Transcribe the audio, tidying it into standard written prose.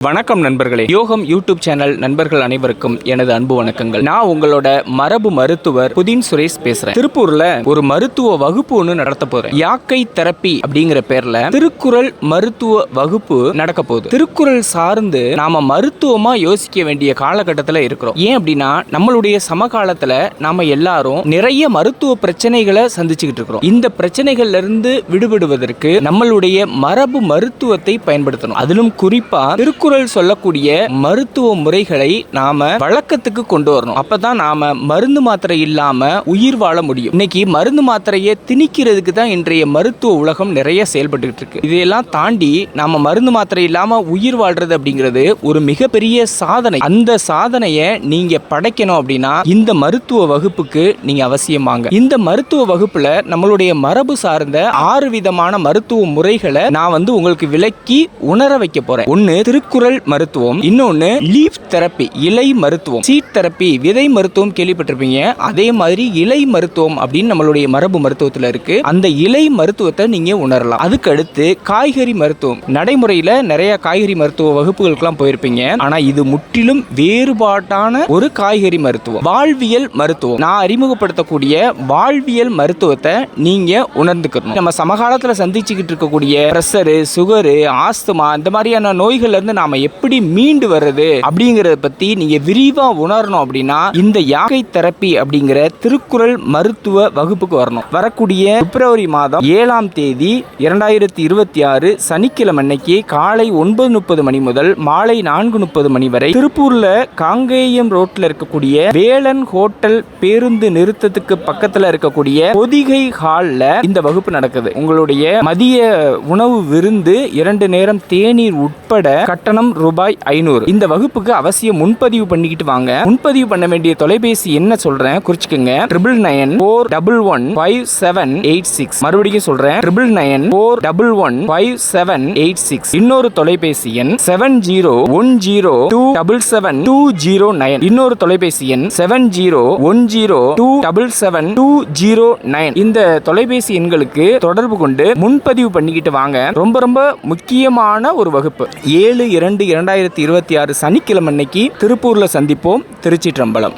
வணக்கம் நண்பர்களே, யோகம் யூடியூப் சேனல் நண்பர்கள் அனைவருக்கும் எனது அன்பு வணக்கங்கள். நான் உங்களோட மரபு மருத்துவர் புதின் சுரேஷ் பேசுறேன். திருப்பூர்ல ஒரு மருத்துவ வகுப்பு ஒன்று நடத்த போறேன். யாக்கை தெரப்பி அப்படிங்கிற பேர்ல திருக்குறள் மருத்துவ வகுப்பு நடக்க போகுது. திருக்குறள் சார்ந்து நாம மருத்துவமா யோசிக்க வேண்டிய காலகட்டத்தில் இருக்கிறோம். ஏன் அப்படின்னா நம்மளுடைய சமகாலத்துல நாம எல்லாரும் நிறைய மருத்துவ பிரச்சனைகளை சந்திச்சுக்கிட்டு இருக்கிறோம். இந்த பிரச்சனைகள்ல இருந்து விடுபடுவதற்கு நம்மளுடைய மரபு மருத்துவத்தை பயன்படுத்தணும். அதிலும் குறிப்பா திருக்குறள் சொல்லக்கூடிய மருத்துவ முறைகளை நாம வழக்கத்துக்கு கொண்டு வரணும். அப்பதான் நாம மருந்து மாத்திரை இல்லாம உயிர் வாழ முடியும். இன்னைக்கு மருந்து மாத்திரையை திணிக்கிறதுக்கு தான் இன்றைய மருத்துவ உலகம் நிறைய செயல்பட்டு இருக்கு. இதையெல்லாம் தாண்டி நாம மருந்து மாத்திரை இல்லாம உயிர் வாழ்றது அப்படிங்கிறது ஒரு மிகப்பெரிய சாதனை. அந்த சாதனையை நீங்க படைக்கணும் அப்படின்னா இந்த மருத்துவ வகுப்புக்கு நீங்க அவசியம் வாங்க. இந்த மருத்துவ வகுப்புல நம்மளுடைய மரபு சார்ந்த 6 விதமான மருத்துவ முறைகளை நான் உங்களுக்கு விளக்கி உணர வைக்க போறேன். ஒன்னு திருக்குறள் மருத்துவம், இன்னொன்னு லீஃப் தெரப்பி இலை மருத்துவம், சீட் தெரப்பி விதை மருத்துவம் கேள்விப்பட்டிருப்பீங்க. அதே மாதிரி இலை மருத்துவம் அப்படின்னு நம்மளுடைய மரபு மருத்துவத்துல இருக்கு. அந்த இலை மருத்துவத்தை நீங்க உணரலாம். அதுக்கு அடுத்து காய்கறி மருத்துவம். நடைமுறையில நிறைய காய்கறி மருத்துவ வகுப்புகளுக்கெல்லாம் போயிருப்பீங்க. ஆனா இது முற்றிலும் வேறுபாட்டான ஒரு காய்கறி மருத்துவம். வாழ்வியல் மருத்துவம். நான் அறிமுகப்படுத்தக்கூடிய வாழ்வியல் மருத்துவத்தை நீங்க உணர்ந்துக்கணும். நம்ம சமகாலத்துல சந்திச்சுக்கிட்டு இருக்கக்கூடிய பிரஷரு, சுகரு, ஆஸ்துமா இந்த மாதிரியான நோய்கள்ல இருந்து நாம எப்படி மீண்டு வர்றது அப்படிங்கறத பத்தி நீங்க விரிவா உணரணும் அப்படின்னா இந்த யாக்கை தெரப்பி அப்படிங்கிற திருக்குறள் மருத்துவ வகுப்புக்கு வரணும். வரக்கூடிய பிப்ரவரி மாதம் 7ஆம் தேதி 2026 சனிக்கிழமை அன்னைக்கு காலை 9:30 மணி முதல் மாலை 4:30 மணி வரை திருப்பூர்ல காங்கேயம் ரோட்ல இருக்கக்கூடிய வேலன் ஹோட்டல் பேருந்து நிறுத்தத்துக்கு பக்கத்துல இருக்கக்கூடிய பொதிகை ஹால்ல இந்த வகுப்பு நடக்குது. உங்களுடைய மதிய உணவு விருந்து, 2 நேரம் தேநீர் உட்பட கட்டணம் ரூபாய் 500. இந்த வகுப்புக்கு அவசியம் முன்பதிவு பண்ணிக்கிட்டு வாங்க. முன்பதிவு பண்ண வேண்டிய தொலைபேசி என்ன சொல்றேன் குறிச்சுக்கங்க. 9994115786. மறுபடியும் சொல்றேன், 9994115786. இன்னொரு தொலைபேசி எண் 7010277209. இன்னொரு தொலைபேசி எண் 7010277209. இந்த தொலைபேசி எண்களுக்கு தொடர்பு கொண்டு முன்பதிவு பண்ணிக்கிட்டு வாங்க. ரொம்ப ரொம்ப முக்கியமான ஒரு வகுப்பு. 7/2/2026 சனிக்கிழமை அன்னைக்கு திருப்பூர்ல சந்திப்போம். திருச்சிற்றம்பலம்.